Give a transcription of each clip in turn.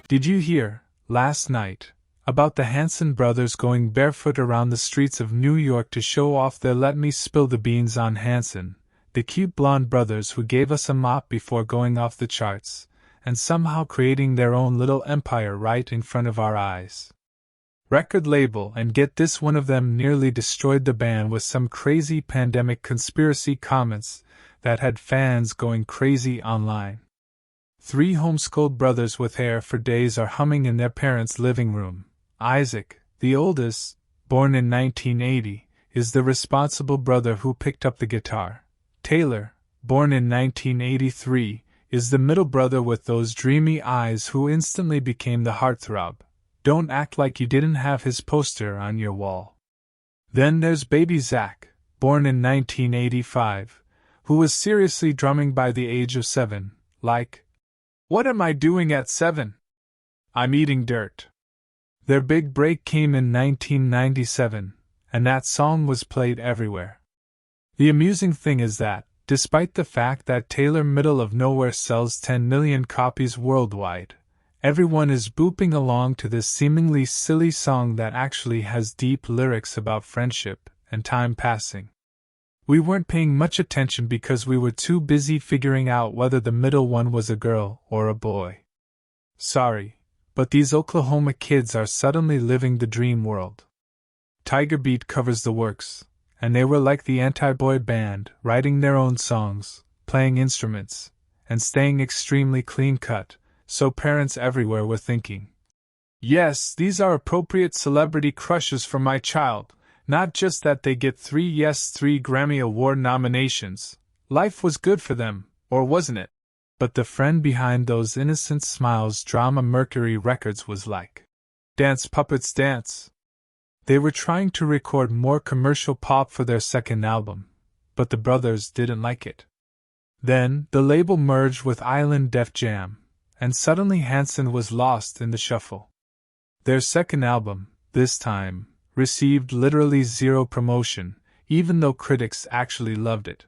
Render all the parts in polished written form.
Did you hear, last night, about the Hanson brothers going barefoot around the streets of New York to show off their Let Me Spill the Beans on Hanson, the cute blonde brothers who gave us a mop before going off the charts, and somehow creating their own little empire right in front of our eyes? Record label, and get this, one of them nearly destroyed the band with some crazy pandemic conspiracy comments that had fans going crazy online. 3 homeschooled brothers with hair for days are humming in their parents' living room. Isaac, the oldest, born in 1980, is the responsible brother who picked up the guitar. Taylor, born in 1983, is the middle brother with those dreamy eyes who instantly became the heartthrob. Don't act like you didn't have his poster on your wall. Then there's baby Zach, born in 1985, who was seriously drumming by the age of 7, like, "What am I doing at 7? I'm eating dirt." Their big break came in 1997, and that song was played everywhere. The amusing thing is that, despite the fact that Taylor Middle of Nowhere sells 10 million copies worldwide, everyone is booping along to this seemingly silly song that actually has deep lyrics about friendship and time passing. We weren't paying much attention because we were too busy figuring out whether the middle one was a girl or a boy. Sorry, but these Oklahoma kids are suddenly living the dream world. Tiger Beat covers the works, and they were like the anti-boy band, writing their own songs, playing instruments, and staying extremely clean-cut, so parents everywhere were thinking, "Yes, these are appropriate celebrity crushes for my child, not just that they get 3 Grammy Award nominations. Life was good for them, or wasn't it?" But the friend behind those innocent smiles, Drama Mercury Records, was like, "Dance puppets dance." They were trying to record more commercial pop for their second album, but the brothers didn't like it. Then, the label merged with Island Def Jam, and suddenly Hanson was lost in the shuffle. Their second album, this time, received literally 0 promotion, even though critics actually loved it.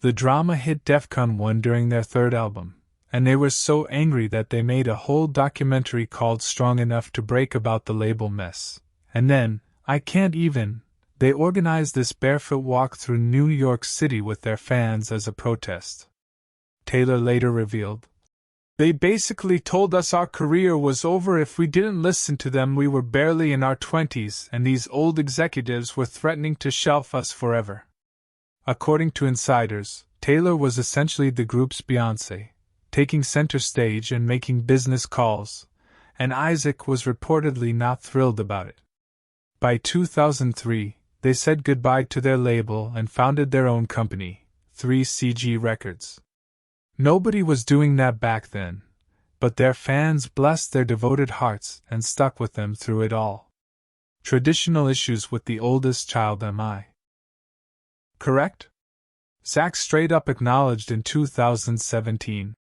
The drama hit Defcon 1 during their third album, and they were so angry that they made a whole documentary called Strong Enough to Break about the label mess. And then, they organized this barefoot walk through New York City with their fans as a protest. Taylor later revealed, "They basically told us our career was over if we didn't listen to them. We were barely in our 20s, and these old executives were threatening to shelf us forever." According to insiders, Taylor was essentially the group's Beyoncé, taking center stage and making business calls, and Isaac was reportedly not thrilled about it. By 2003, they said goodbye to their label and founded their own company, 3CG Records. Nobody was doing that back then, but their fans blessed their devoted hearts and stuck with them through it all. Traditional issues with the oldest child, am I correct? Zach straight up acknowledged in 2017.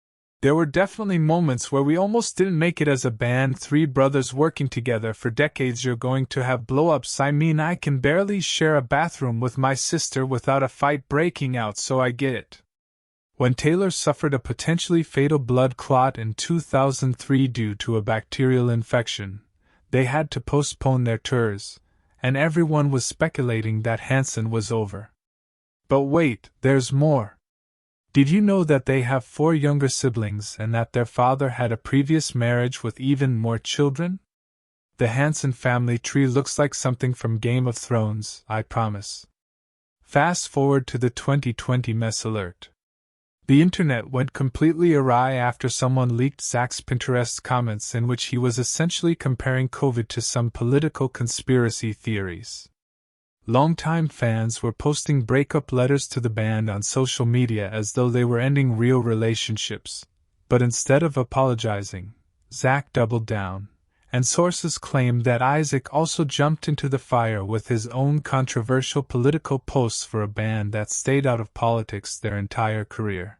"There were definitely moments where we almost didn't make it as a band. 3 brothers working together for decades, you're going to have blow-ups. I mean, I can barely share a bathroom with my sister without a fight breaking out, so I get it." When Taylor suffered a potentially fatal blood clot in 2003 due to a bacterial infection, they had to postpone their tours, and everyone was speculating that Hanson was over. But wait, there's more. Did you know that they have 4 younger siblings and that their father had a previous marriage with even more children? The Hanson family tree looks like something from Game of Thrones, I promise. Fast forward to the 2020 mess alert. The internet went completely awry after someone leaked Zach's Pinterest comments in which he was essentially comparing COVID to some political conspiracy theories. Longtime fans were posting breakup letters to the band on social media as though they were ending real relationships, but instead of apologizing, Zach doubled down, and sources claimed that Isaac also jumped into the fire with his own controversial political posts for a band that stayed out of politics their entire career.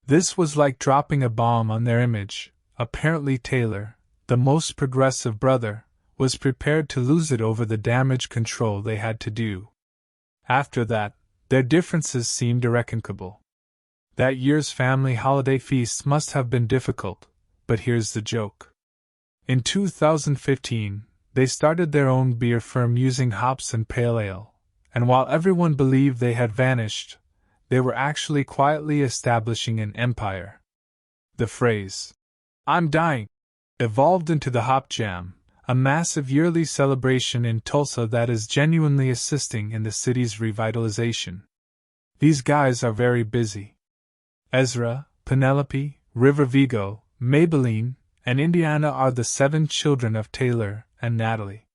This was like dropping a bomb on their image. Apparently Taylor, the most progressive brother, was prepared to lose it over the damage control they had to do. After that, their differences seemed irreconcilable. That year's family holiday feast must have been difficult, but here's the joke. In 2015, they started their own beer firm using hops and pale ale, and while everyone believed they had vanished, they were actually quietly establishing an empire. The phrase, "I'm dying," evolved into the Hop Jam, a massive yearly celebration in Tulsa that is genuinely assisting in the city's revitalization. These guys are very busy. Ezra, Penelope, River Vigo, Maybelline, and Indiana are the 7 children of Taylor and Natalie.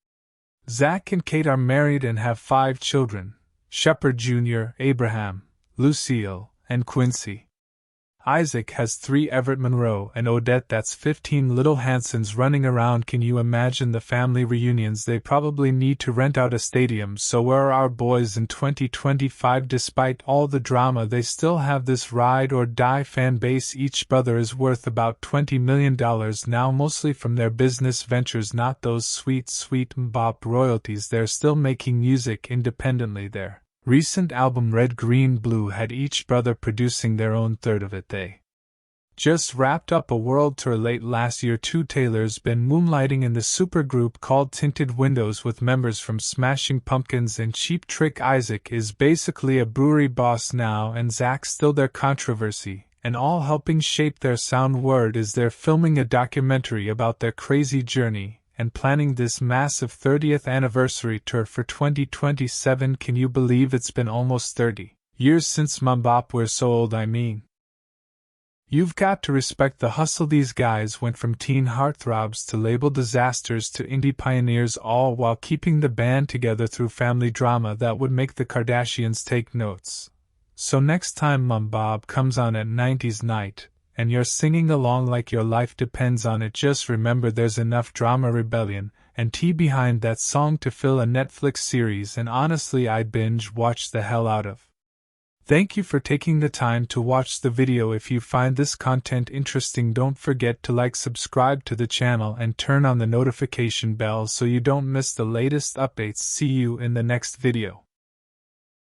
Zach and Kate are married and have 5 children: Shepard Jr., Abraham, Lucille, and Quincy. Isaac has 3: Everett, Monroe, and Odette. That's 15 little Hansons running around. Can you imagine the family reunions? They probably need to rent out a stadium. So where are our boys in 2025? Despite all the drama, they still have this ride or die fan base. Each brother is worth about $20 million now, mostly from their business ventures, not those sweet mbop royalties. They're still making music independently. Their recent album Red, Green, Blue had each brother producing their own third of it. They just wrapped up a world tour late last year too. Taylor's been moonlighting in the supergroup called Tinted Windows with members from Smashing Pumpkins and Cheap Trick. Isaac is basically a brewery boss now, and Zach's still their controversy, and all helping shape their sound. Word is they're filming a documentary about their crazy journey and planning this massive 30th anniversary tour for 2027. Can you believe it's been almost 30 years since Mbop? We're so old, I mean. You've got to respect the hustle. These guys went from teen heartthrobs to label disasters to indie pioneers, all while keeping the band together through family drama that would make the Kardashians take notes. So next time Mbop comes on at 90s Night, and you're singing along like your life depends on it, just remember there's enough drama, rebellion, and tea behind that song to fill a Netflix series, and honestly I'd binge watch the hell out of. Thank you for taking the time to watch the video. If you find this content interesting, don't forget to like, subscribe to the channel, and turn on the notification bell so you don't miss the latest updates. See you in the next video.